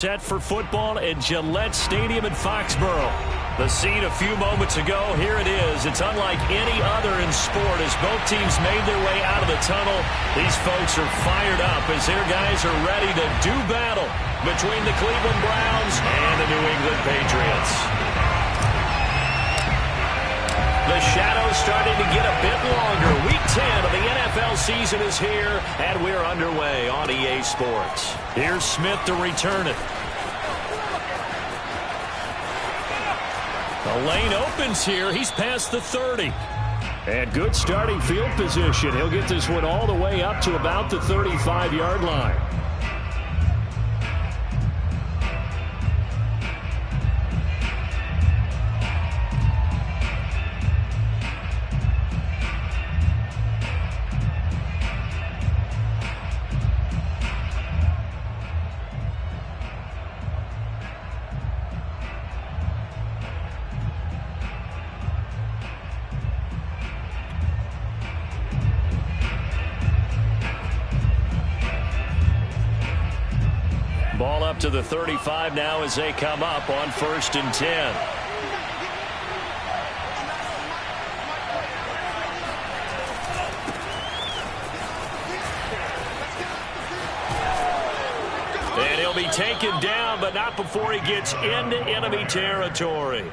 Set for football at Gillette Stadium in Foxborough. The scene a few moments ago, here it is. It's unlike any other in sport as both teams made their way out of the tunnel. These folks are fired up as their guys are ready to do battle between the Cleveland Browns and the New England Patriots. The shadow's starting to get a bit longer. Week 10 of the NFL season is here, and we're underway on EA Sports. Here's Smith to return it. The lane opens here. He's past the 30. And good starting field position. He'll get this one all the way up to about the 35-yard line. Ball up to the 35 now as they come up on 1st and 10. And he'll be taken down, but not before he gets into enemy territory.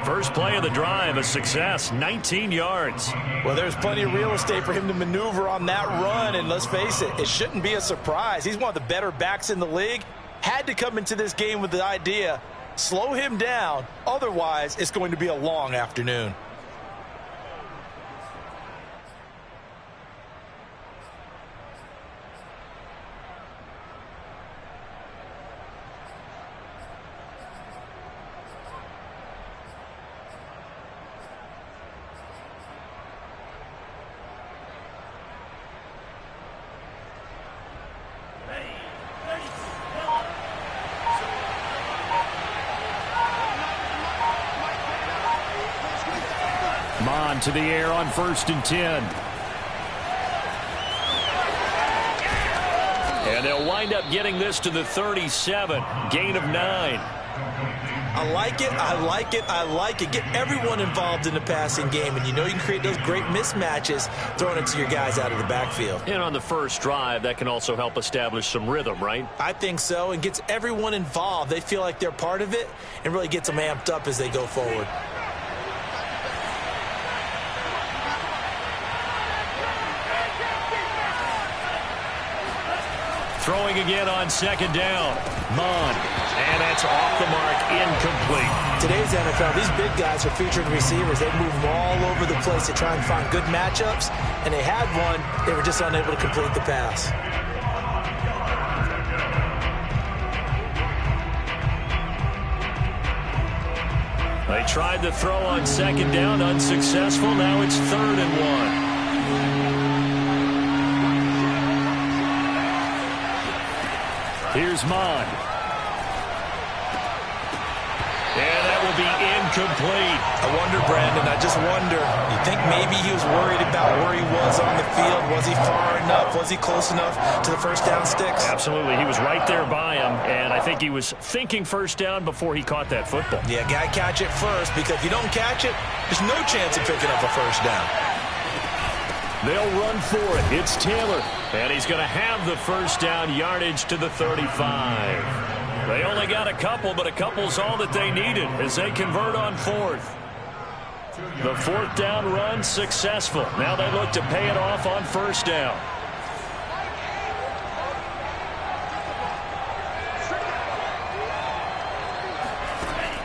First play of the drive, a success, 19 yards. Well, there's plenty of real estate for him to maneuver on that run, and let's face it, it shouldn't be a surprise. He's one of the better backs in the league. Had to come into this game with the idea, slow him down, otherwise it's going to be a long afternoon. Mon to the air on 1st and 10. And they'll wind up getting this to the 37. Gain of 9. I like it, I like it, I like it. Get everyone involved in the passing game, and you know you can create those great mismatches throwing it to your guys out of the backfield. And on the first drive, that can also help establish some rhythm, right? I think so, and gets everyone involved. They feel like they're part of it and really gets them amped up as they go forward. Throwing again on 2nd down. Mon. And that's off the mark, incomplete. Today's NFL, these big guys are featured receivers. They move them all over the place to try and find good matchups, and they had one. They were just unable to complete the pass. They tried to throw on 2nd down, unsuccessful. Now it's 3rd and 1. Here's Mon. And that will be incomplete. I wonder, Brandon, I just wonder. You think maybe he was worried about where he was on the field? Was he far enough? Was he close enough to the first down sticks? Absolutely. He was right there by him, and I think he was thinking first down before he caught that football. Yeah, got to catch it first, because if you don't catch it, there's no chance of picking up a first down. They'll run for it. It's Taylor. And he's going to have the first down, yardage to the 35. They only got a couple, but a couple's all that they needed as they convert on 4th. The 4th down run successful. Now they look to pay it off on 1st down.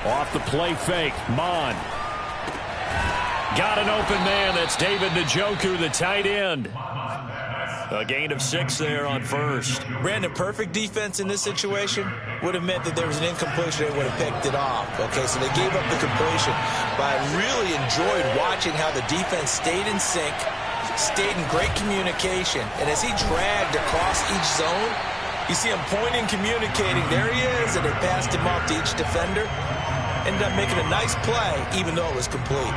Off the play fake. Mon. Got an open man. That's David Njoku, the tight end. A gain of 6 there on 1st. Brandon, perfect defense in this situation would have meant that there was an incompletion. They would have picked it off. Okay, so they gave up the completion. But I really enjoyed watching how the defense stayed in sync, stayed in great communication. And as he dragged across each zone, you see him pointing, communicating. There he is, and they passed him off to each defender. Ended up making a nice play, even though it was complete.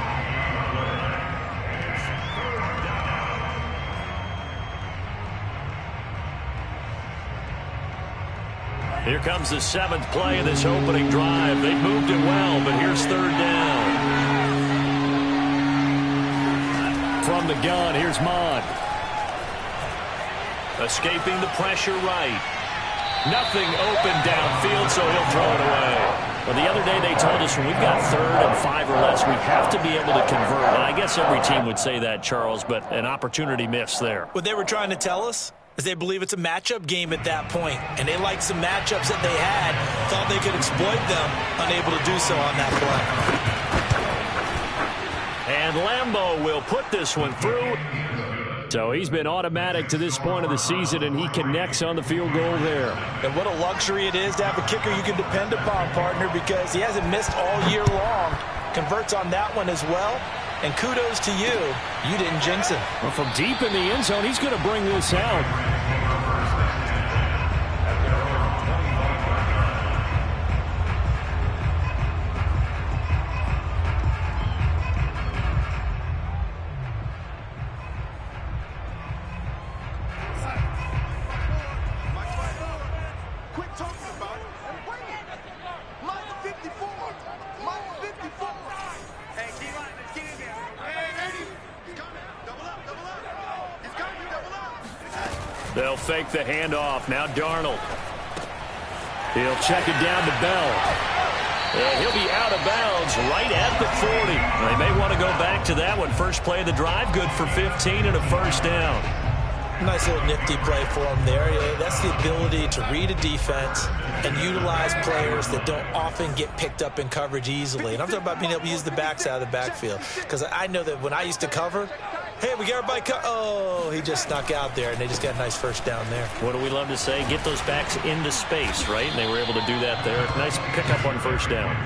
Here comes the 7th play of this opening drive. They've moved it well, but here's 3rd down. From the gun, here's Mond. Escaping the pressure right. Nothing open downfield, so he'll throw it away. Well, the other day they told us when we've got 3rd and 5 or less, we have to be able to convert. And I guess every team would say that, Charles, but an opportunity missed there. What they were trying to tell us is they believe it's a matchup game at that point, and they liked some matchups that they had, thought they could exploit them, unable to do so on that play. And Lambeau will put this one through. So he's been automatic to this point of the season, and he connects on the field goal there. And what a luxury it is to have a kicker you can depend upon, partner, because he hasn't missed all year long. Converts on that one as well. And kudos to you. You didn't jinx him. Well, from deep in the end zone, he's going to bring this out. They'll fake the handoff. Now Darnold. He'll check it down to Bell. And he'll be out of bounds right at the 40. They may want to go back to that one. First play of the drive, good for 15 and a first down. Nice little nifty play for him there. That's the ability to read a defense and utilize players that don't often get picked up in coverage easily. And I'm talking about being able to use the backs out of the backfield. Because I know that when I used to cover, hey, we got everybody oh, he just snuck out there, and they just got a nice first down there. What do we love to say? Get those backs into space, right? And they were able to do that there. Nice pickup on first down.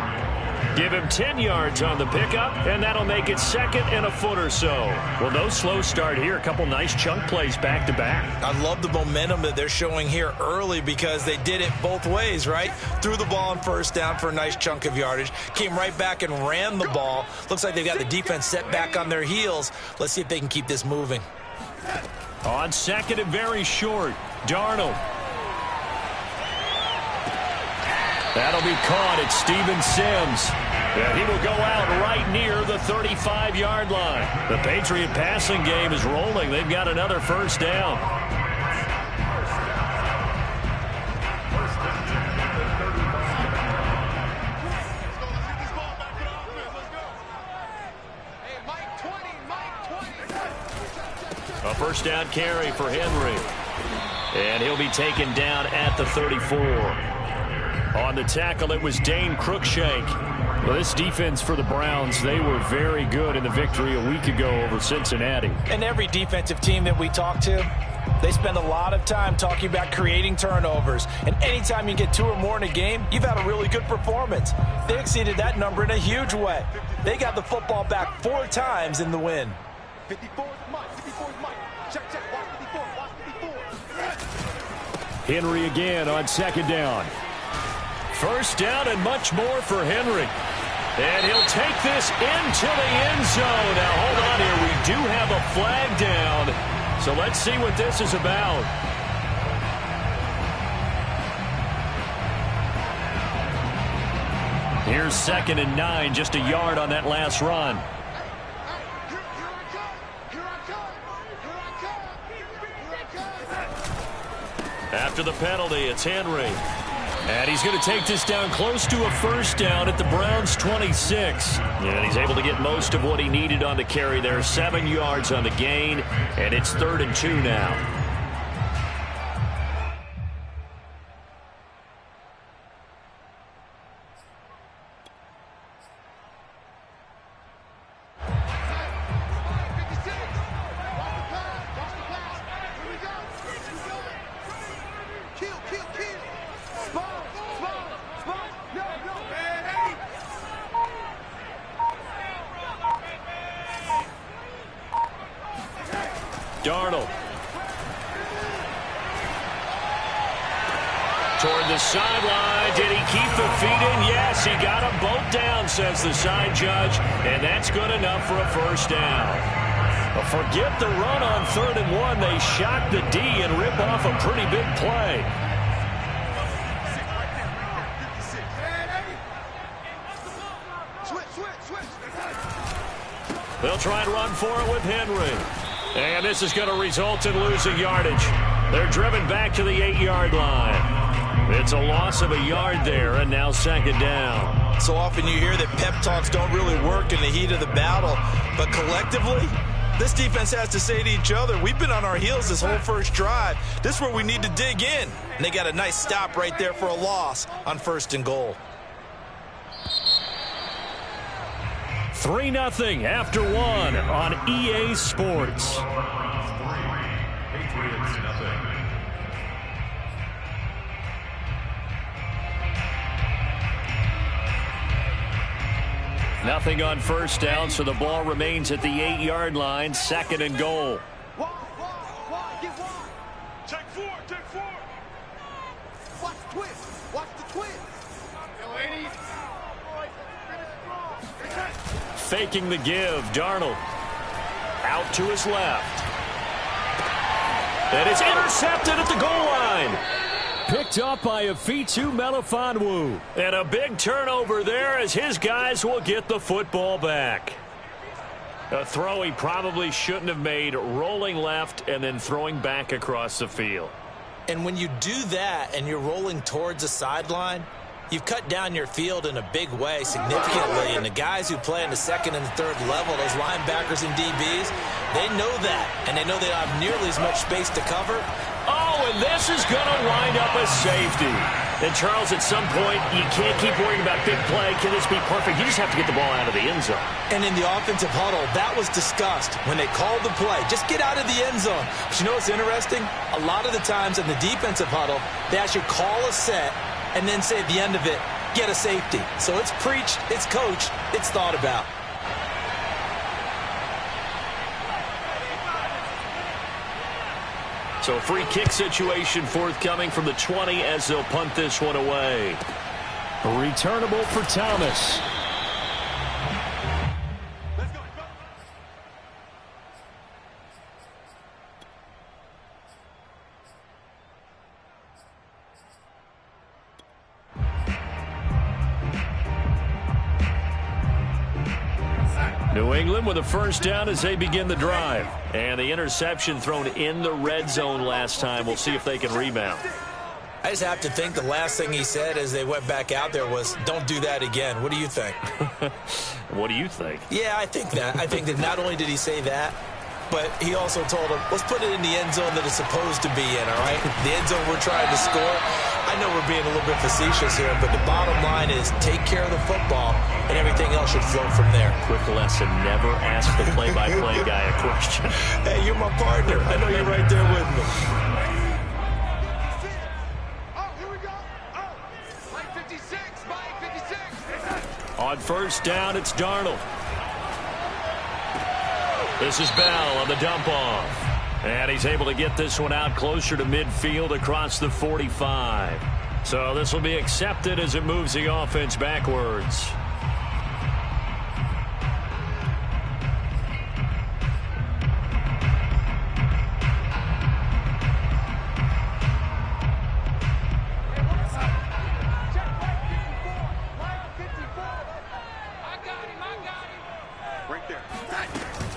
Give him 10 yards on the pickup, and that'll make it 2nd and a foot or so. Well, no slow start here. A couple nice chunk plays back-to-back. I love the momentum that they're showing here early because they did it both ways, right? Threw the ball on first down for a nice chunk of yardage. Came right back and ran the ball. Looks like they've got the defense set back on their heels. Let's see if they can keep this moving. On 2nd and very short, Darnold. That'll be caught at Steven Sims. And he will go out right near the 35-yard line. The Patriot passing game is rolling. They've got another first down. A first down carry for Henry. And he'll be taken down at the 34. On the tackle, it was Dane Cruikshank. Well, this defense for the Browns, they were very good in the victory a week ago over Cincinnati. And every defensive team that we talk to, they spend a lot of time talking about creating turnovers. And anytime you get 2 or more in a game, you've had a really good performance. They exceeded that number in a huge way. They got the football back 4 times in the win. 54 is Mike. 54 is Mike. Check, watch 54, watch 54. Henry again on 2nd down. First down and much more for Henry. And he'll take this into the end zone. Now, hold on here. We do have a flag down. So let's see what this is about. Here's 2nd and 9, just a yard on that last run. After the penalty, it's Henry. And he's going to take this down close to a first down at the Browns' 26. And he's able to get most of what he needed on the carry there. 7 yards on the gain, and it's 3rd and 2 now. Darnold. Toward the sideline. Did he keep the feet in? Yes, he got them both down, says the side judge. And that's good enough for a first down. But forget the run on 3rd and 1. They shot the D and rip off a pretty big play. They'll try and run for it with Henry. And this is going to result in losing yardage. They're driven back to the 8-yard line. It's a loss of a yard there, and now second down. So often you hear that pep talks don't really work in the heat of the battle, but collectively, this defense has to say to each other, we've been on our heels this whole first drive. This is where we need to dig in. And they got a nice stop right there for a loss on 1st and goal. 3-0 after 1 on EA Sports. Nothing on first down, so the ball remains at the 8-yard line, 2nd and goal. Get wide. Take 4. Watch the twist. Watch the twist. Ladies. Faking the give, Darnold. Out to his left. And it's intercepted at the goal line. Picked up by Afitu Melifonwu. And a big turnover there as his guys will get the football back. A throw he probably shouldn't have made, rolling left and then throwing back across the field. And when you do that and you're rolling towards the sideline, you've cut down your field in a big way significantly. And the guys who play in the 2nd and 3rd level, those linebackers and DBs, they know that. And they know they don't have nearly as much space to cover. Oh, and this is going to wind up a safety. And, Charles, at some point, you can't keep worrying about big play. Can this be perfect? You just have to get the ball out of the end zone. And in the offensive huddle, that was discussed when they called the play. Just get out of the end zone. But you know what's interesting? A lot of the times in the defensive huddle, they actually call a set and then say at the end of it, get a safety. So it's preached, it's coached, it's thought about. So a free kick situation forthcoming from the 20 as they'll punt this one away. Returnable for Thomas. New England with a first down as they begin the drive. And the interception thrown in the red zone last time. We'll see if they can rebound. I just have to think the last thing he said as they went back out there was, don't do that again. What do you think? What do you think? Yeah, I think that. I think that not only did he say that, but he also told him, let's put it in the end zone that it's supposed to be in, all right? The end zone we're trying to score. I know we're being a little bit facetious here, but the bottom line is take care of the football, and everything else should flow from there. Quick lesson, never ask the play-by-play guy a question. Hey, you're my partner. I know you're right there with me. Oh, here we go. Oh, Mike 56, Mike 56. On first down, it's Darnold. This is Bell on the dump-off. And he's able to get this one out closer to midfield across the 45. So this will be accepted as it moves the offense backwards.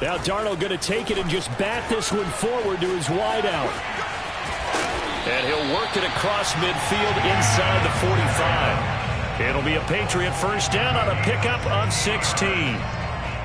Now Darnold going to take it and just bat this one forward to his wideout. And he'll work it across midfield inside the 45. It'll be a Patriot first down on a pickup of 16.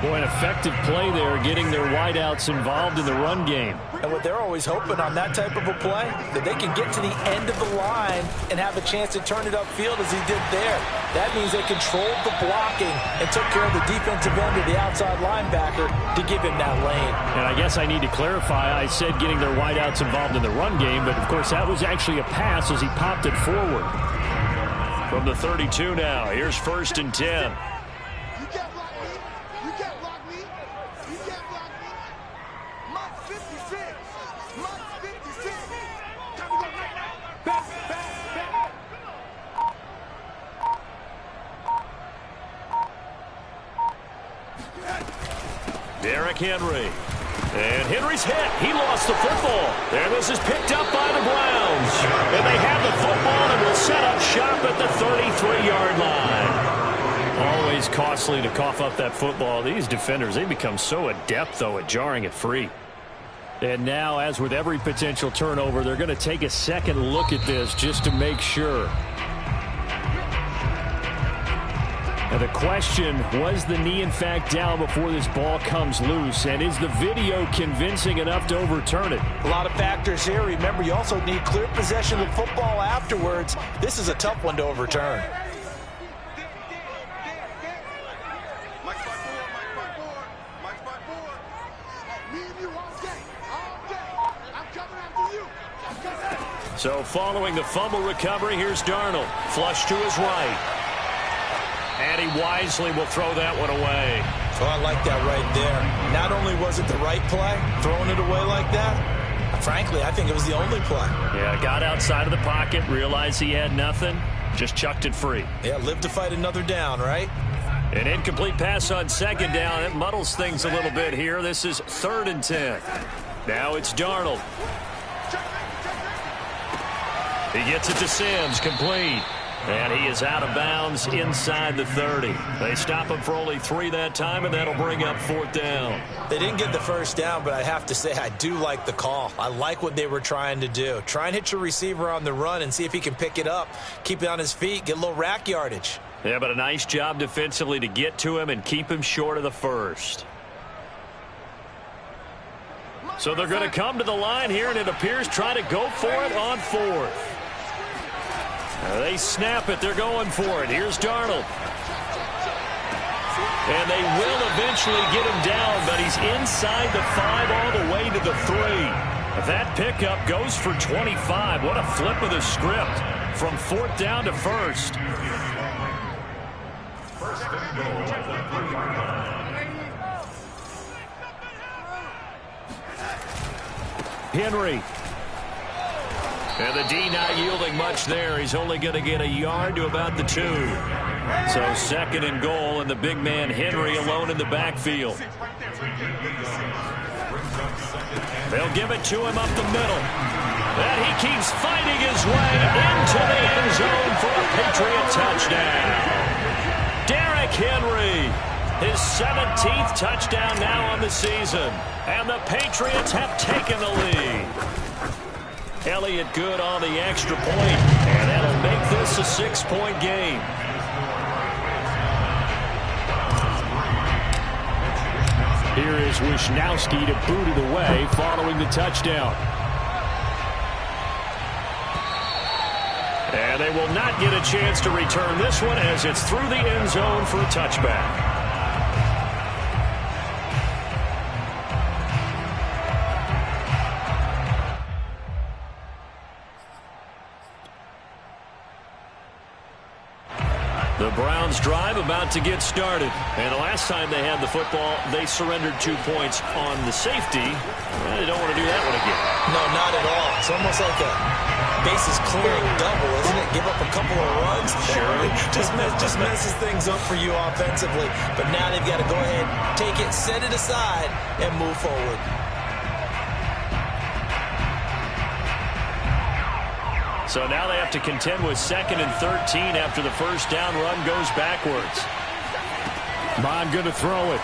Boy, an effective play there, getting their wideouts involved in the run game. And what they're always hoping on that type of a play, that they can get to the end of the line and have a chance to turn it upfield as he did there. That means they controlled the blocking and took care of the defensive end of the outside linebacker to give him that lane. And I guess I need to clarify, I said getting their wideouts involved in the run game, but of course that was actually a pass as he popped it forward. From the 32 now, here's 1st and 10. Derrick Henry. And Henry's hit. He lost the football. And this is picked up by the Browns. And they have the football and will set up shop at the 33-yard line. Always always costly to cough up that football. These defenders, they become so adept, though, at jarring it free. And now, as with every potential turnover, they're going to take a second look at this just to make sure. Now the question, was the knee in fact down before this ball comes loose? And is the video convincing enough to overturn it? A lot of factors here. Remember, you also need clear possession of the football afterwards. This is a tough one to overturn. So following the fumble recovery, here's Darnold. Flush to his right. And he wisely will throw that one away. Oh, I like that right there. Not only was it the right play, throwing it away like that, frankly, I think it was the only play. Yeah, got outside of the pocket, realized he had nothing, just chucked it free. Yeah, live to fight another down, right? An incomplete pass on second down. It muddles things a little bit here. This is 3rd and 10. Now it's Darnold. He gets it to Sims, complete. And he is out of bounds inside the 30. They stop him for only 3 that time, and that'll bring up 4th down. They didn't get the first down, but I have to say I do like the call. I like what they were trying to do. Try and hit your receiver on the run and see if he can pick it up, keep it on his feet, get a little rack yardage. Yeah, but a nice job defensively to get to him and keep him short of the first. So they're going to come to the line here, and it appears try to go for it on 4th. They snap it. They're going for it. Here's Darnold. And they will eventually get him down, but he's inside the 5 all the way to the 3. That pickup goes for 25. What a flip of the script from 4th down to 1st. Henry. And the D not yielding much there. He's only going to get a yard to about the 2. So 2nd and goal, and the big man Henry alone in the backfield. They'll give it to him up the middle. And he keeps fighting his way into the end zone for a Patriot touchdown. Derrick Henry, his 17th touchdown now on the season. And the Patriots have taken the lead. Elliott good on the extra point, and that'll make this a 6-point game. Here is Wishnowski to boot it away following the touchdown. And they will not get a chance to return this one as it's through the end zone for a touchback. The Browns drive about to get started. And the last time they had the football, they surrendered 2 points on the safety. Well, they don't want to do that one again. No, not at all. It's almost like a bases clearing double, isn't it? Give up a couple of runs. Sure. just messes things up for you offensively. But now they've got to go ahead, take it, set it aside, and move forward. So now they have to contend with 2nd and 13 after the first down run goes backwards. Bond going to throw it.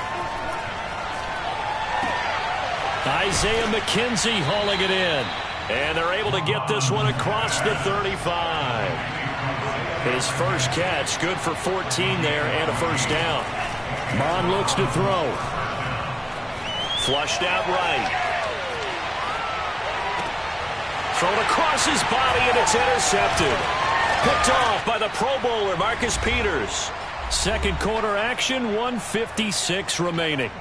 Isaiah McKenzie hauling it in. And they're able to get this one across the 35. His first catch, good for 14 there and a first down. Bond looks to throw. Flushed out right. Thrown across his body, and it's intercepted. Picked off by the Pro Bowler, Marcus Peters. Second quarter action, 1:56 remaining.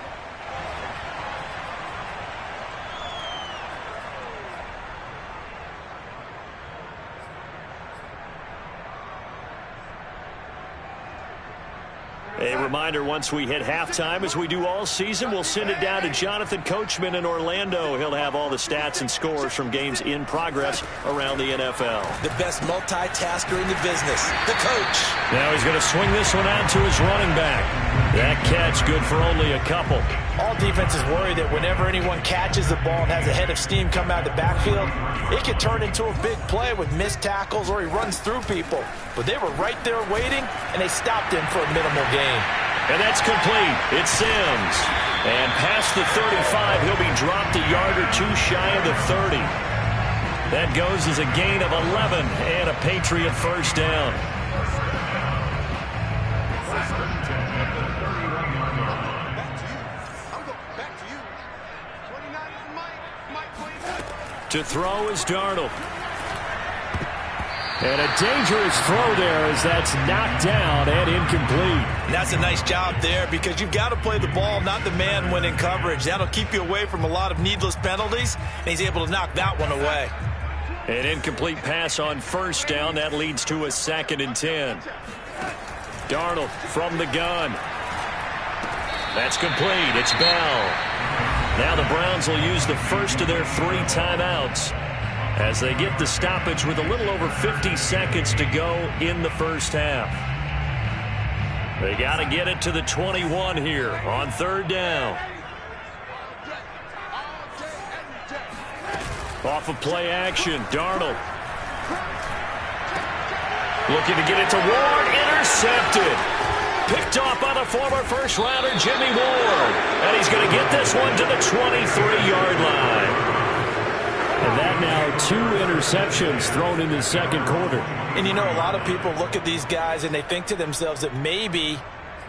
A reminder, once we hit halftime, as we do all season, we'll send it down to Jonathan Coachman in Orlando. He'll have all the stats and scores from games in progress around the NFL. The best multitasker in the business, the coach. Now he's going to swing this one out to his running back. That catch good for only a couple. All defenses worry that whenever anyone catches the ball and has a head of steam come out of the backfield, it can turn into a big play with missed tackles or he runs through people. But they were right there waiting, and they stopped him for a minimal gain. And that's complete. It's Sims. And past the 35, he'll be dropped a yard or two shy of the 30. That goes as a gain of 11 and a Patriot first down. To throw is Darnold. And a dangerous throw there as that's knocked down and incomplete. That's a nice job there because you've got to play the ball, not the man when in coverage. That'll keep you away from a lot of needless penalties, and he's able to knock that one away. An incomplete pass on first down. That leads to a 2nd and 10. Darnold from the gun. That's complete. It's Bell. Now the Browns will use the first of their 3 timeouts as they get the stoppage with a little over 50 seconds to go in the first half. They got to get it to the 21 here on 3rd down. Off of play action, Darnold. Looking to get it to Ward, intercepted. Picked off by the former first-rounder Jimmy Ward. And he's going to get this one to the 23-yard line. And that now 2 interceptions thrown in the second quarter. And you know, a lot of people look at these guys and they think to themselves that maybe,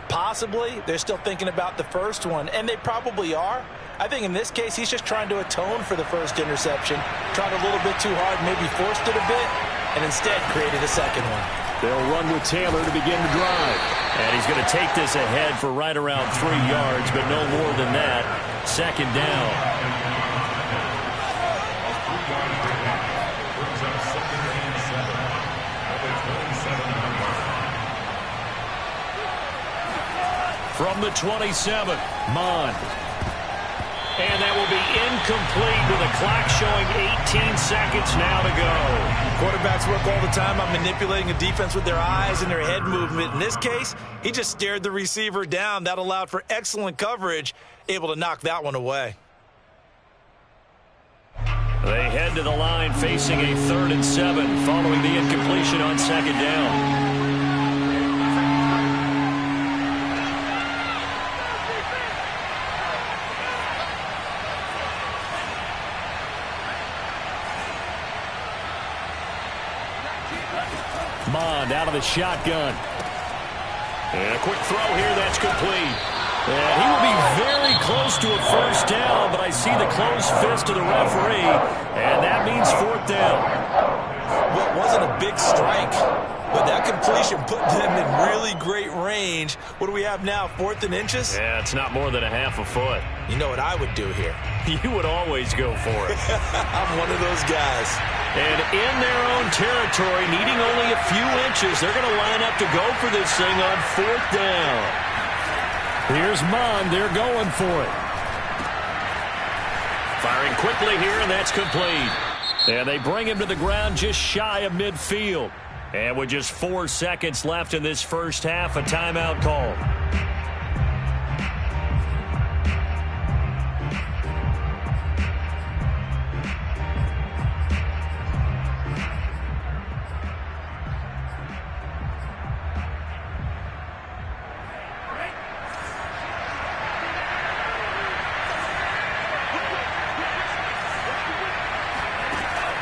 possibly, they're still thinking about the first one. And they probably are. I think in this case, he's just trying to atone for the first interception. Tried a little bit too hard, maybe forced it a bit, and instead created a second one. They'll run with Taylor to begin the drive. And he's going to take this ahead for right around 3 yards, but no more than that. 2nd down. From the 27, Mond. And that will be incomplete with a clock showing 18 seconds now to go. Quarterbacks work all the time on manipulating a defense with their eyes and their head movement. In this case, he just stared the receiver down. That allowed for excellent coverage, able to knock that one away. They head to the line facing a 3rd and 7 following the incompletion on 2nd down. Mond out of the shotgun. And a quick throw here, that's complete. And he will be very close to a first down, but I see the closed fist of the referee, and that means 4th down. Well, it wasn't a big strike, but that completion put them in really great range. What do we have now, 4th and inches? Yeah, it's not more than a half a foot. You know what I would do here? You would always go for it. I'm one of those guys. And in their own territory, needing only a few inches, they're going to line up to go for this thing on 4th down. Here's Mond. They're going for it. Firing quickly here, and that's complete. And they bring him to the ground just shy of midfield. And with just 4 seconds left in this first half, a timeout call.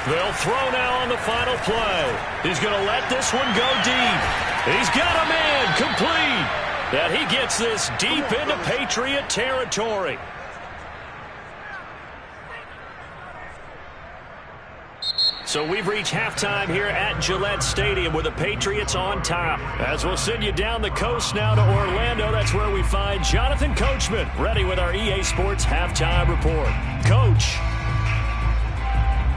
They'll throw now on the final play. He's going to let this one go deep. He's got a man complete. And he gets this deep into Patriot territory. So we've reached halftime here at Gillette Stadium with the Patriots on top. As we'll send you down the coast now to Orlando, that's where we find Jonathan Coachman ready with our EA Sports halftime report. Coach.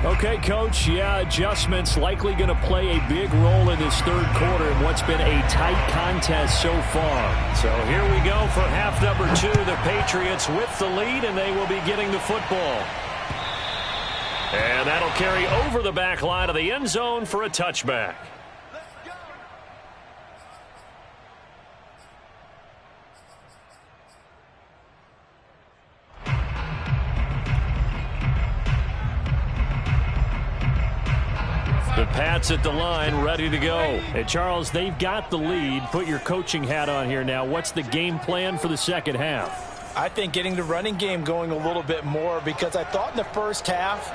Okay, Coach, yeah, adjustments likely going to play a big role in this 3rd quarter in what's been a tight contest so far. So here we go for half number 2. The Patriots with the lead, and they will be getting the football. And that'll carry over the back line of the end zone for a touchback. The Pats at the line, ready to go. Hey, Charles, they've got the lead. Put your coaching hat on here now. What's the game plan for the second half? I think getting the running game going a little bit more, because I thought in the first half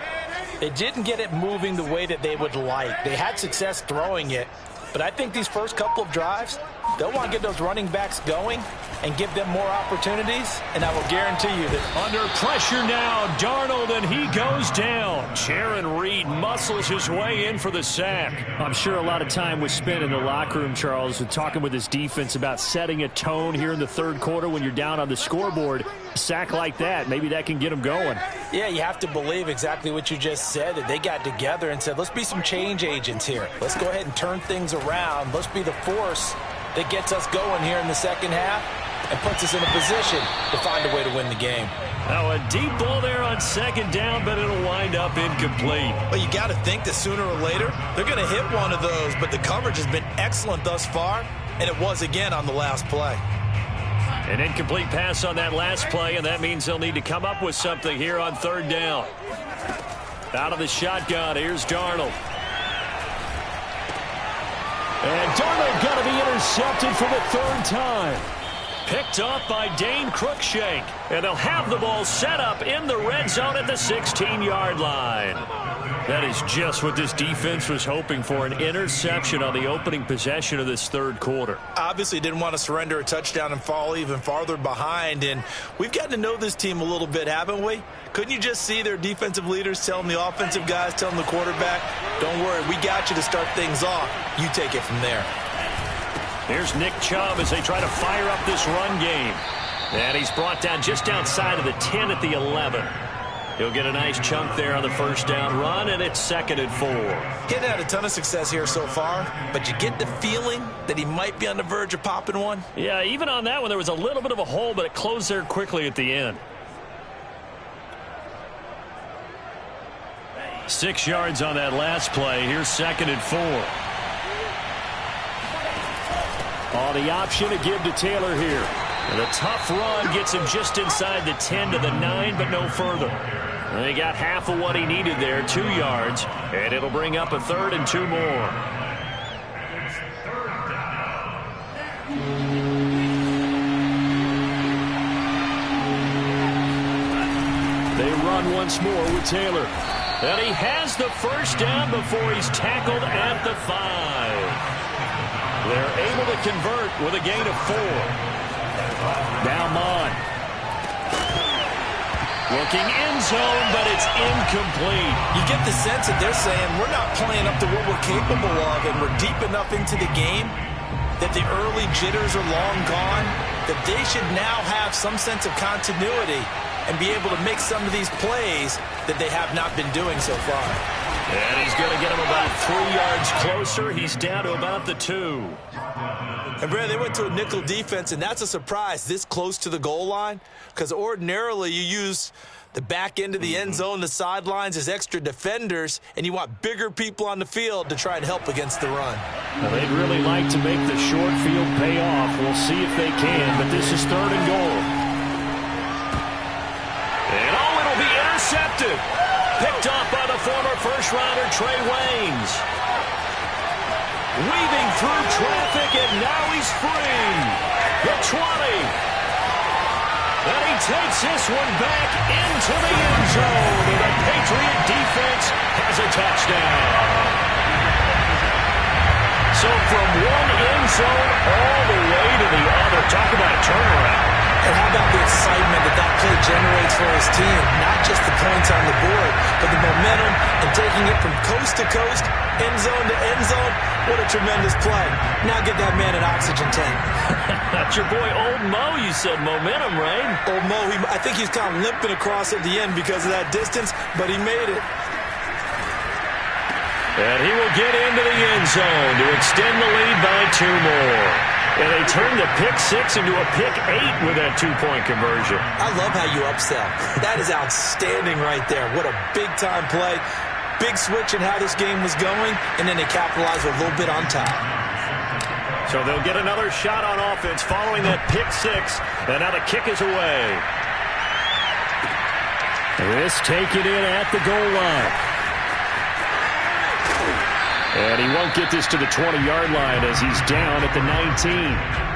they didn't get it moving the way that they would like. They had success throwing it, but I think these first couple of drives, they'll want to get those running backs going and give them more opportunities, and I will guarantee you that. Under pressure now, Darnold, and he goes down. Jaron Reed muscles his way in for the sack. I'm sure a lot of time was spent in the locker room, Charles, and talking with his defense about setting a tone here in the third quarter when you're down on the scoreboard. A sack like that, maybe that can get them going. Yeah, you have to believe exactly what you just said, that they got together and said, let's be some change agents here. Let's go ahead and turn things around. Let's be the force that gets us going here in the second half and puts us in a position to find a way to win the game. Now a deep ball there on second down, but it'll wind up incomplete. Well, you got to think that sooner or later they're going to hit one of those, but the coverage has been excellent thus far, and it was again on the last play. An incomplete pass on that last play, and that means they'll need to come up with something here on third down. Out of the shotgun, here's Darnold. And Darnold got to be intercepted for the third time. Picked off by Dane Cruikshank. And they'll have the ball set up in the red zone at the 16-yard line. That is just what this defense was hoping for, an interception on the opening possession of this third quarter. Obviously didn't want to surrender a touchdown and fall even farther behind, and we've gotten to know this team a little bit, haven't we? Couldn't you just see their defensive leaders telling the offensive guys, telling the quarterback, don't worry, we got you to start things off. You take it from there. Here's Nick Chubb as they try to fire up this run game. And he's brought down just outside of the 10 at the 11. He'll get a nice chunk there on the first down run, and it's 2nd and 4. He hasn't had a ton of success here so far, but you get the feeling that he might be on the verge of popping one. Yeah, even on that one, there was a little bit of a hole, but it closed there quickly at the end. 6 yards on that last play. Here's 2nd and 4. Oh, the option to give to Taylor here. And a tough run gets him just inside the 10 to the 9, but no further. And he got half of what he needed there, 2 yards, and it'll bring up a 3rd and 2 more. They run once more with Taylor. And he has the first down before he's tackled at the 5. They're able to convert with a gain of 4. Now Mon. Looking end zone, but it's incomplete. You get the sense that they're saying we're not playing up to what we're capable of, and we're deep enough into the game that the early jitters are long gone, that they should now have some sense of continuity and be able to make some of these plays that they have not been doing so far. And he's going to get him about 3 yards closer. He's down to about the 2. And, Brad, they went to a nickel defense, and that's a surprise this close to the goal line, because ordinarily you use the back end of the end zone, the sidelines as extra defenders, and you want bigger people on the field to try and help against the run. Well, they'd really like to make the short field pay off. We'll see if they can, but this is 3rd and goal. And, it'll be intercepted. Picked off by the former first-rounder Trey Waynes. Weaving through traffic, and now he's free. The 20. And he takes this one back into the end zone. And the Patriot defense has a touchdown. So from one end zone all the way to the other. Talk about a turnaround. And how about the excitement that that play generates for his team? Not just the points on the board, but the momentum and taking it from coast to coast, end zone to end zone. What a tremendous play. Now get that man an oxygen tank. That's your boy Old Mo. You said momentum, right? Old Mo, I think he's kind of limping across at the end because of that distance, but he made it. And he will get into the end zone to extend the lead by 2 more. And they turn the pick 6 into a pick 8 with that 2-point conversion. I love how you upsell. That is outstanding right there. What a big-time play. Big switch in how this game was going, and then they capitalize a little bit on top. So they'll get another shot on offense following that pick 6, and now the kick is away. This taken in at the goal line. And he won't get this to the 20-yard line as he's down at the 19.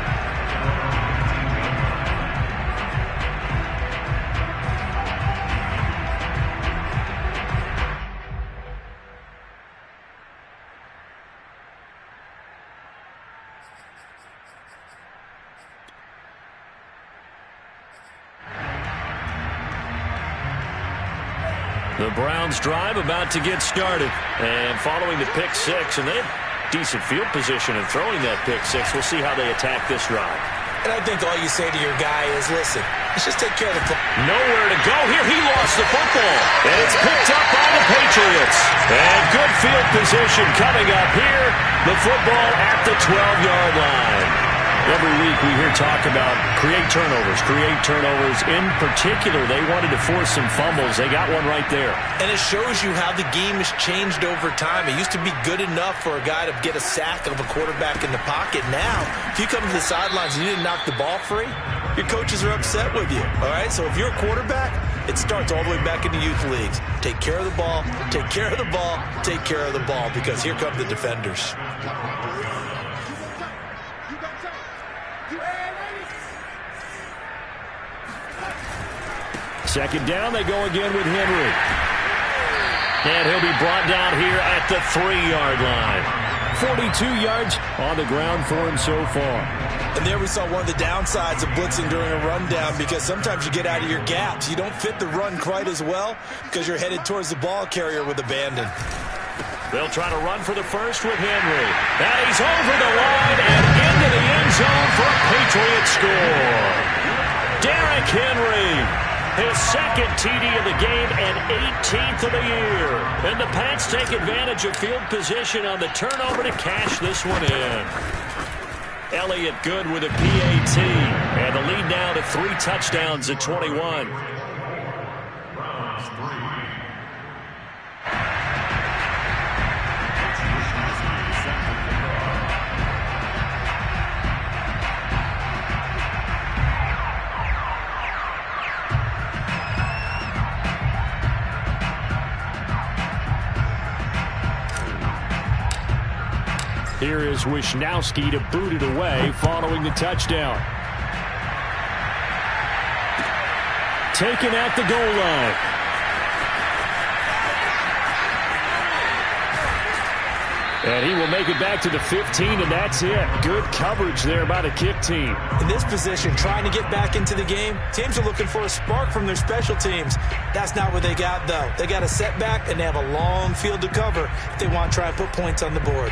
The Browns drive about to get started. And following the pick six, and they have decent field position in throwing that pick six. We'll see how they attack this drive. And I think all you say to your guy is, listen, let's just take care of the football. Nowhere to go here. He lost the football. And it's picked up by the Patriots. And good field position coming up here. The football at the 12-yard line. Every week we hear talk about create turnovers. In particular, they wanted to force some fumbles. They got one right there. And it shows you how the game has changed over time. It used to be good enough for a guy to get a sack of a quarterback in the pocket. Now, if you come to the sidelines and you didn't knock the ball free, your coaches are upset with you. All right? So if you're a quarterback, it starts all the way back in the youth leagues. Take care of the ball, take care of the ball, take care of the ball, because here come the defenders. Second down, they go again with Henry. And he'll be brought down here at the 3-yard line. 42 yards on the ground for him so far. And there we saw one of the downsides of blitzing during a rundown, because sometimes you get out of your gaps. You don't fit the run quite as well because you're headed towards the ball carrier with abandon. They'll try to run for the first with Henry. And he's over the line and into the end zone for a Patriot score. Derrick Henry. His second TD of the game and 18th of the year. And the Pats take advantage of field position on the turnover to cash this one in. Elliott good with a PAT. And the lead now to 3 touchdowns at 21. Here is Wisnowski to boot it away following the touchdown. Taken at the goal line. And he will make it back to the 15, and that's it. Good coverage there by the kick team. In this position, trying to get back into the game, teams are looking for a spark from their special teams. That's not what they got, though. They got a setback, and they have a long field to cover if they want to try and put points on the board.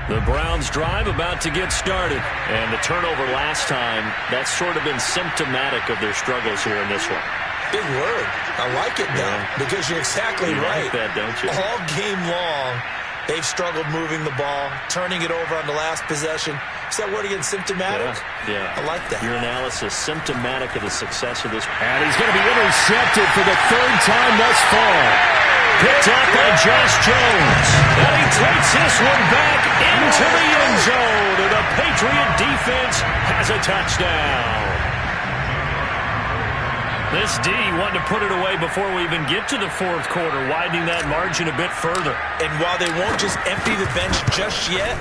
The Browns drive about to get started. And the turnover last time, that's sort of been symptomatic of their struggles here in this one. Big word. I like it, though, because you're exactly right. You like that, don't you? All game long, they've struggled moving the ball, turning it over on the last possession. Is that word again, symptomatic? Yeah. I like that. Your analysis, symptomatic of the success of this. And he's going to be intercepted for the 3rd time thus far. Picked up by Josh Jones. And he takes this one back into the end zone. And the Patriot defense has a touchdown. This D wanted to put it away before we even get to the 4th quarter, widening that margin a bit further. And while they won't just empty the bench just yet,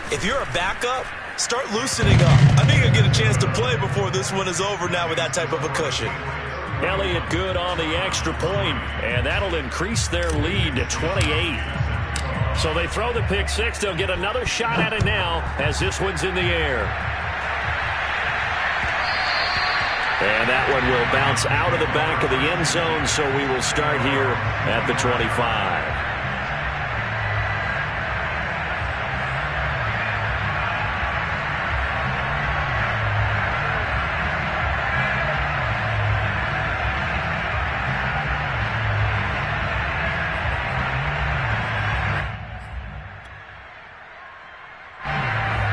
if you're a backup, start loosening up. I think you'll get a chance to play before this one is over now with that type of a cushion. Elliott good on the extra point, and that'll increase their lead to 28. So they throw the pick six. They'll get another shot at it now as this one's in the air. And that one will bounce out of the back of the end zone, so we will start here at the 25.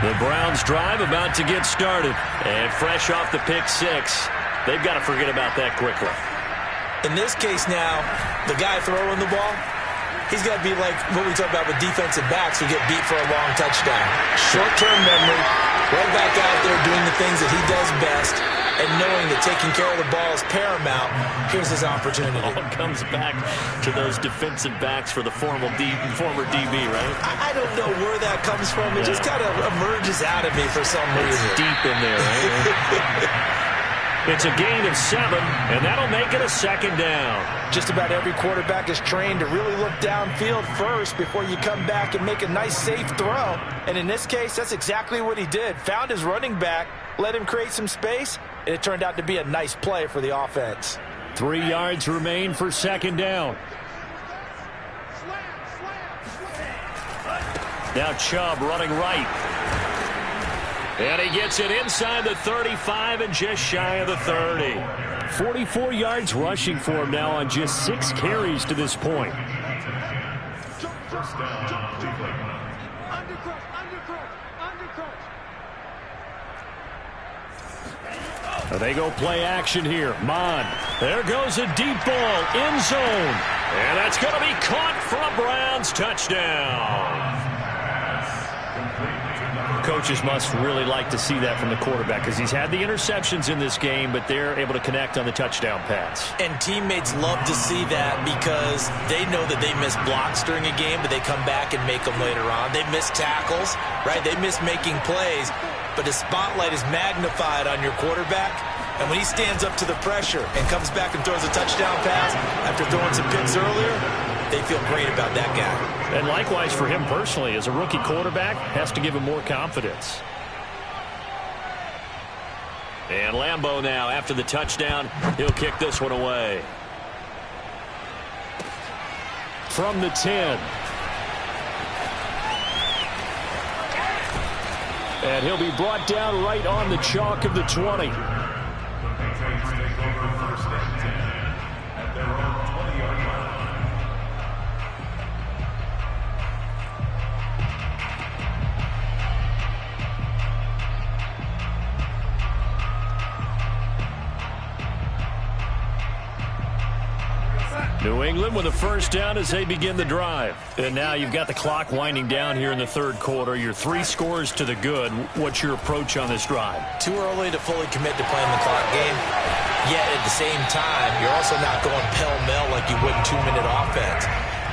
The Browns drive about to get started. And fresh off the pick six, they've got to forget about that quickly. In this case now, the guy throwing the ball, he's got to be like what we talk about with defensive backs who get beat for a long touchdown. Short-term memory, right back out there doing the things that he does best, and knowing that taking care of the ball is paramount, here's his opportunity. All comes back to those defensive backs for the former DB, right? I don't know where that comes from. It just kind of emerges out of me for some reason. It's deep in there, right? It's a gain of 7, and that'll make it a 2nd down. Just about every quarterback is trained to really look downfield first before you come back and make a nice, safe throw. And in this case, that's exactly what he did. Found his running back, let him create some space, and it turned out to be a nice play for the offense. 3 yards remain for 2nd down. Now Chubb running right. And he gets it inside the 35 and just shy of the 30. 44 yards rushing for him now on just 6 carries to this point. They go play action here. Mon. There goes a deep ball. End zone. And that's going to be caught for a Browns touchdown. Coaches must really like to see that from the quarterback because he's had the interceptions in this game, but they're able to connect on the touchdown pass. And teammates love to see that because they know that they miss blocks during a game, but they come back and make them later on. They miss tackles, right? They miss making plays, but the spotlight is magnified on your quarterback. And when he stands up to the pressure and comes back and throws a touchdown pass after throwing some picks earlier, they feel great about that guy. And likewise for him personally, as a rookie quarterback, has to give him more confidence. And Lambeau now, after the touchdown, he'll kick this one away. From the 10. And he'll be brought down right on the chalk of the 20. New England with a first down as they begin the drive. And now you've got the clock winding down here in the 3rd quarter. Your 3 scores to the good. What's your approach on this drive? Too early to fully commit to playing the clock game. Yet at the same time, you're also not going pell-mell like you would in 2-minute offense.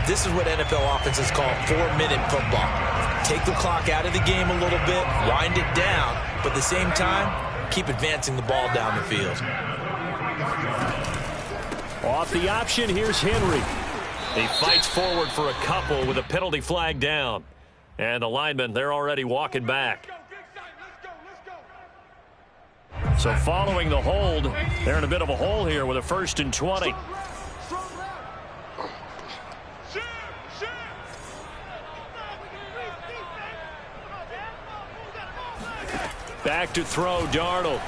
This is what NFL offenses call 4-minute football. Take the clock out of the game a little bit, wind it down, but at the same time, keep advancing the ball down the field. Off the option, here's Henry. He fights forward for a couple with a penalty flag down. And the linemen, they're already walking back. So following the hold, they're in a bit of a hole here with a 1st and 20. Back to throw, Darnold.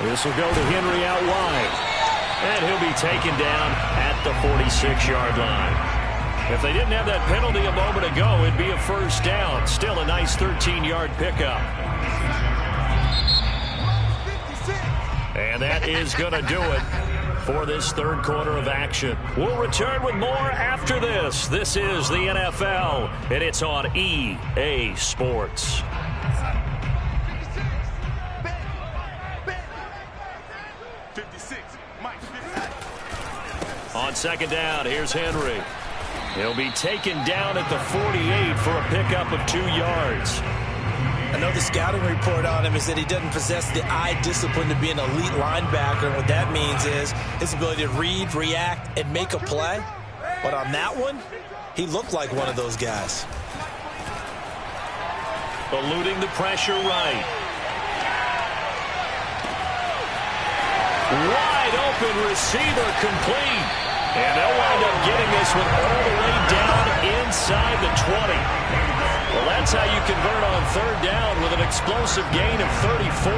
This will go to Henry out wide. And he'll be taken down at the 46-yard line. If they didn't have that penalty a moment ago, it'd be a first down. Still a nice 13-yard pickup. And that is going to do it for this 3rd quarter of action. We'll return with more after this. This is the NFL, and it's on EA Sports. On 2nd down, here's Henry. He'll be taken down at the 48 for a pickup of 2 yards. I know the scouting report on him is that he doesn't possess the eye discipline to be an elite linebacker. And what that means is his ability to read, react, and make a play. But on that one, he looked like one of those guys. Eluding the pressure right. Wide open receiver complete. And they'll wind up getting this one all the way down inside the 20. Well, that's how you convert on 3rd down with an explosive gain of 34.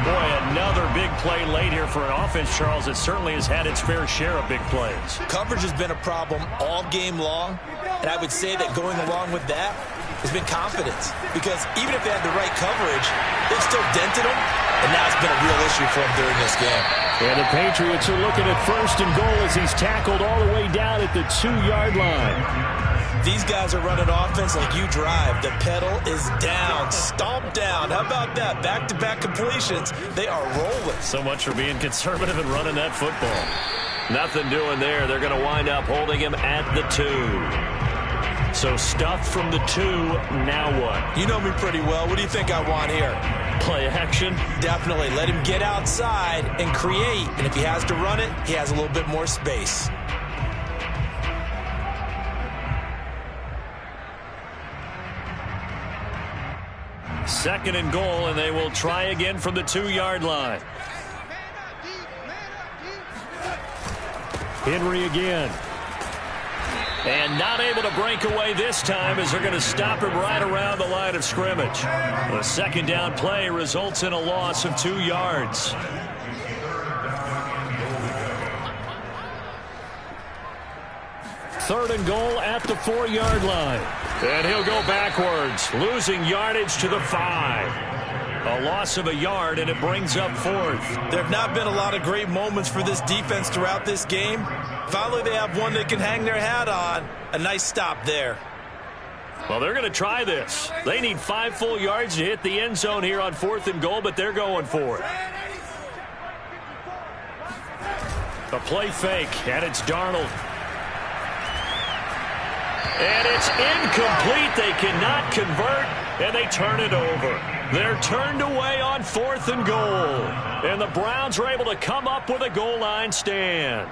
Boy, another big play late here for an offense, Charles, that certainly has had its fair share of big plays. Coverage has been a problem all game long, and I would say that going along with that has been confidence. Because even if they had the right coverage, they've still dented them, and now it's been a real issue for them during this game. And the Patriots are looking at 1st and goal as he's tackled all the way down at the 2-yard line. These guys are running offense like you drive. The pedal is down. Stomp down. touchdown. How about that? Back-to-back completions. They are rolling. So much for being conservative and running that football. Nothing doing there. They're going to wind up holding him at the 2. So stuff from the 2. Now what? You know me pretty well. What do you think I want here? Play action? Definitely. Let him get outside and create. And if he has to run it, he has a little bit more space. Second and goal, and they will try again from the 2-yard line. Henry again. And not able to break away this time as they're going to stop him right around the line of scrimmage. The second down play results in a loss of 2 yards. Third and goal at the 4-yard line. And he'll go backwards, losing yardage to the 5. A loss of a yard, and it brings up 4th. There have not been a lot of great moments for this defense throughout this game. Finally, they have one they can hang their hat on. A nice stop there. Well, they're going to try this. They need 5 full yards to hit the end zone here on 4th and goal, but they're going for it. A play fake, and it's Darnold. And it's incomplete. They cannot convert, and they turn it over. They're turned away on 4th and goal. And the Browns are able to come up with a goal line stand.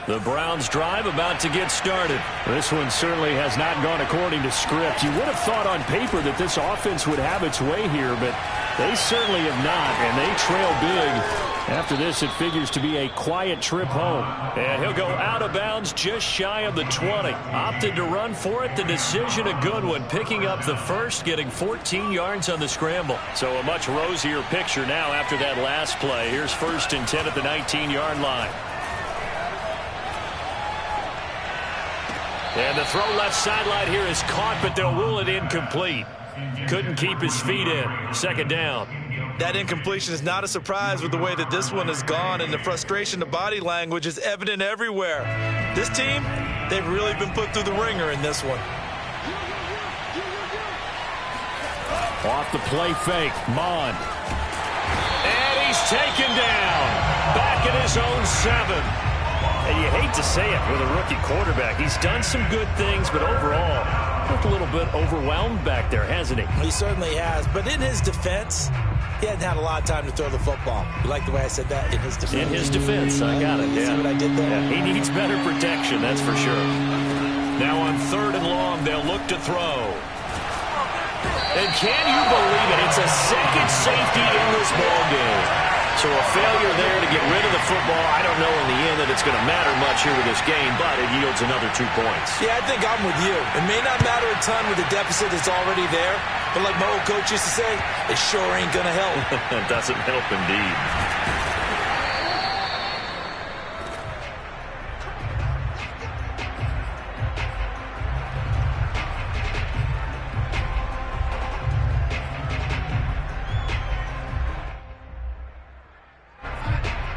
The Browns drive about to get started. This one certainly has not gone according to script. You would have thought on paper that this offense would have its way here, but they certainly have not, and they trail big. After this, it figures to be a quiet trip home. And he'll go out of bounds just shy of the 20. Opted to run for it. The decision a good one. Picking up the first, getting 14 yards on the scramble. So a much rosier picture now after that last play. Here's 1st and 10 at the 19-yard line. And the throw left sideline here is caught, but they'll rule it incomplete. Couldn't keep his feet in. Second down. That incompletion is not a surprise with the way that this one has gone, and the frustration, the body language is evident everywhere. This team, they've really been put through the ringer in this one. Off the play fake, Mon. And he's taken down. Back at his own 7. And you hate to say it with a rookie quarterback. He's done some good things, but overall, looked a little bit overwhelmed back there, hasn't he? He certainly has. But in his defense, he hadn't had a lot of time to throw the football. You like the way I said that? In his defense. In his defense, I got it. See what I did there? Yeah, he needs better protection, that's for sure. Now on 3rd and long, they'll look to throw. And can you believe it? It's a second safety in this ball game. So a failure there to get rid of the football. I don't know in the end that it's going to matter much here with this game, but it yields another 2 points. Yeah, I think I'm with you. It may not matter a ton with the deficit that's already there, but like my old coach used to say, it sure ain't going to help. It doesn't help indeed.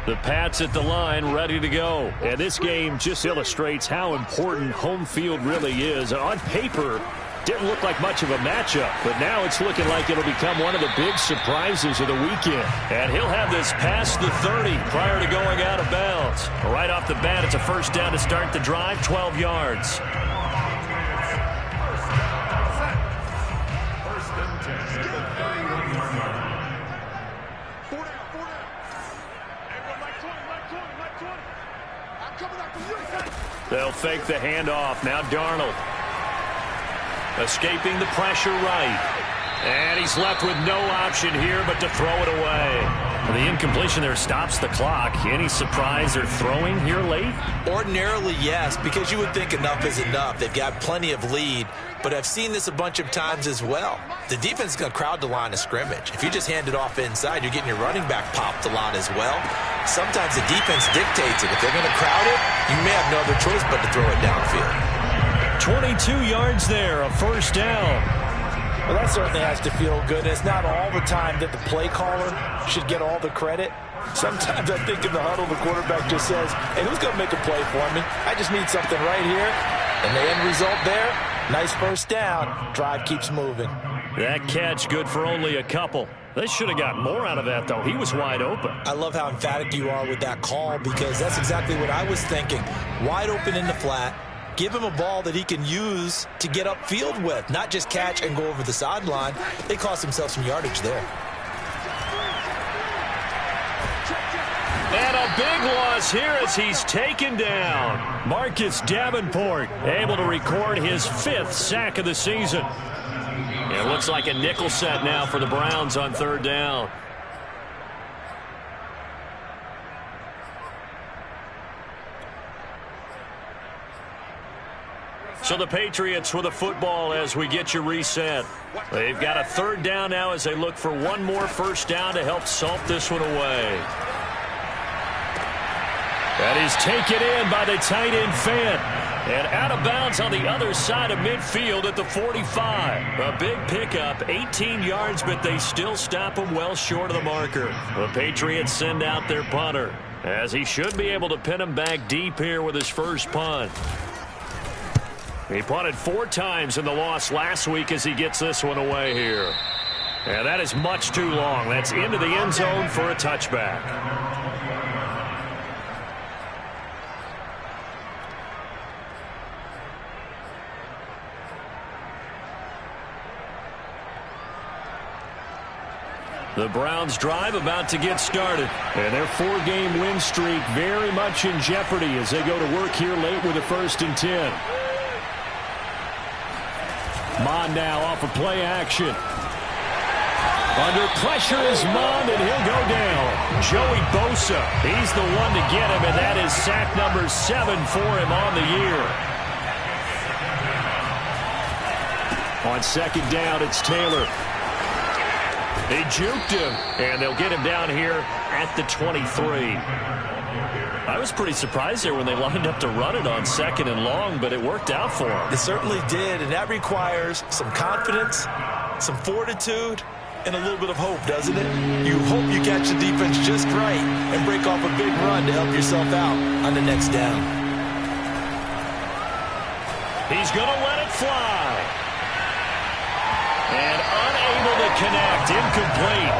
The Pats at the line, ready to go. And this game just illustrates how important home field really is. On paper, didn't look like much of a matchup, but now it's looking like it'll become one of the big surprises of the weekend. And he'll have this past the 30 prior to going out of bounds. Right off the bat, it's a 1st down to start the drive, 12 yards. They'll fake the handoff. Now Darnold. Escaping the pressure right. And he's left with no option here but to throw it away. The incompletion there stops the clock. Any surprise they're throwing here late? Ordinarily, yes, because you would think enough is enough. They've got plenty of lead, but I've seen this a bunch of times as well. The defense is going to crowd the line of scrimmage. If you just hand it off inside, you're getting your running back popped a lot as well. Sometimes the defense dictates it. If they're going to crowd it, you may have no other choice but to throw it downfield. 22 yards there, a 1st down. Well, that certainly has to feel good. It's not all the time that the play caller should get all the credit. Sometimes I think in the huddle, the quarterback just says, hey, who's going to make a play for me? I just need something right here. And the end result there, nice first down. Drive keeps moving. That catch good for only a couple. They should have got more out of that, though. He was wide open. I love how emphatic you are with that call because that's exactly what I was thinking. Wide open in the flat. Give him a ball that he can use to get upfield with, not just catch and go over the sideline. They cost themselves some yardage there. And a big loss here as he's taken down. Marcus Davenport able to record his 5th sack of the season. It looks like a nickel set now for the Browns on 3rd down. So the Patriots with a football as we get you reset. They've got a 3rd down now as they look for one more first down to help salt this one away. That is taken in by the tight end Fant. And out of bounds on the other side of midfield at the 45. A big pickup, 18 yards, but they still stop him well short of the marker. The Patriots send out their punter, as he should be able to pin him back deep here with his first punt. He punted 4 times in the loss last week as he gets this one away here. And that is much too long. That's into the end zone for a touchback. The Browns drive about to get started. And their 4-game win streak very much in jeopardy as they go to work here late with a 1st and 10. Mond now off of play action. Under pressure is Mond, and he'll go down. Joey Bosa, he's the one to get him, and that is sack number 7 for him on the year. On 2nd down, it's Taylor. They juked him, and they'll get him down here at the 23. I was pretty surprised there when they lined up to run it on 2nd and long, but it worked out for them. It certainly did, and that requires some confidence, some fortitude, and a little bit of hope, doesn't it? You hope you catch the defense just right and break off a big run to help yourself out on the next down. He's going to let it fly. And unable to connect, incomplete.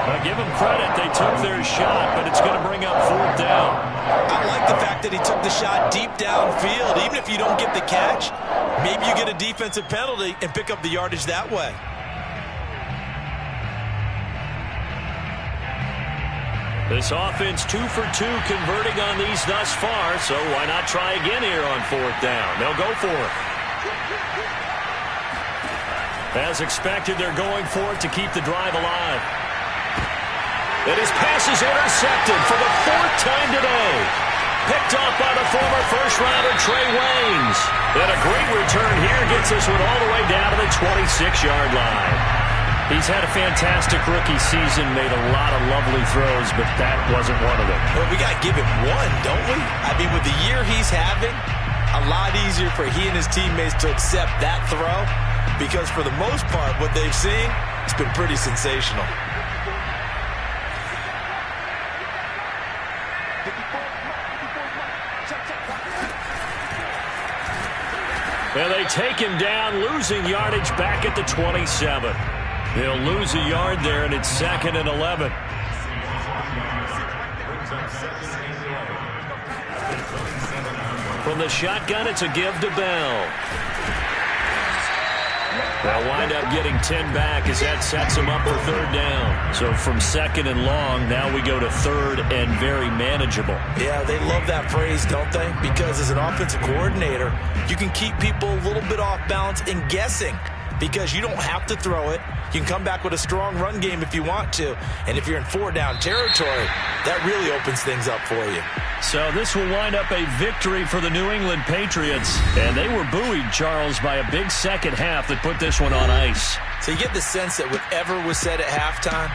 Now give them credit, they took their shot, but it's going to bring up 4th down. I like the fact that he took the shot deep downfield. Even if you don't get the catch, maybe you get a defensive penalty and pick up the yardage that way. This offense 2 for 2 converting on these thus far, so why not try again here on 4th down? They'll go for it. As expected, they're going for it to keep the drive alive. And his pass is intercepted for the 4th time today. Picked off by the former first-rounder Trey Waynes. And a great return here gets this one all the way down to the 26-yard line. He's had a fantastic rookie season, made a lot of lovely throws, but that wasn't one of them. Well, we got to give him one, don't we? I mean, with the year he's having, a lot easier for he and his teammates to accept that throw. Because for the most part, what they've seen, it's been pretty sensational. And they take him down, losing yardage back at the 27. They'll lose a yard there, and it's 2nd and 11. From the shotgun, it's a give to Bell. They'll wind up getting 10 back as that sets them up for 3rd down. So from 2nd and long, now we go to 3rd and very manageable. Yeah, they love that phrase, don't they? Because as an offensive coordinator, you can keep people a little bit off balance in guessing because you don't have to throw it. You can come back with a strong run game if you want to. And if you're in 4-down territory, that really opens things up for you. So this will wind up a victory for the New England Patriots. And they were buoyed, Charles, by a big second half that put this one on ice. So you get the sense that whatever was said at halftime,